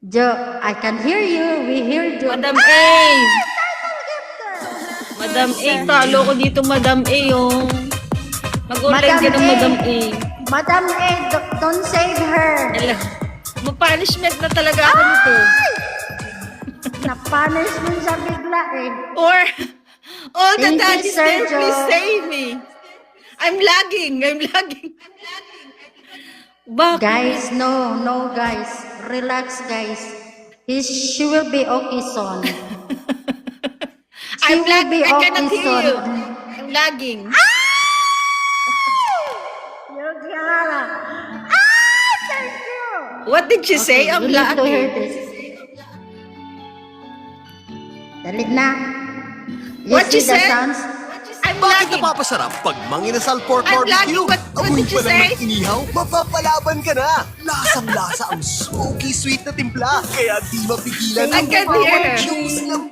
Jo, I can hear you. We hear you. Madam A! Madam A, talo ko dito, Madam A, yung... Mag-online ka ng Madam A. Madam A, don't save her. Alam, ma-punishment na talaga ako nito. Na-punish mo siya bigla eh. Or, all the Thank you, daddies there, Sergio. please save me. I'm lagging. Bakit? Guys, no guys. Relax guys. She will be okay soon. She I'm will lagging. be I cannot okay hear soon. you. I'm lagging. Yukiara. Thank you. What did you say? I'm you need to hear lagging. this. Dalit na. What see you the said? sounds? I'm Bakit lagging. napapasarap pag manginasal pork I'm barbecue? lagging. What Amoy did you pa lang say? ng inihaw, mapapalaban ka na. Lasang-lasa ang smoky sweet na timpla. Kaya di mapigilan I ang can hear. juice ng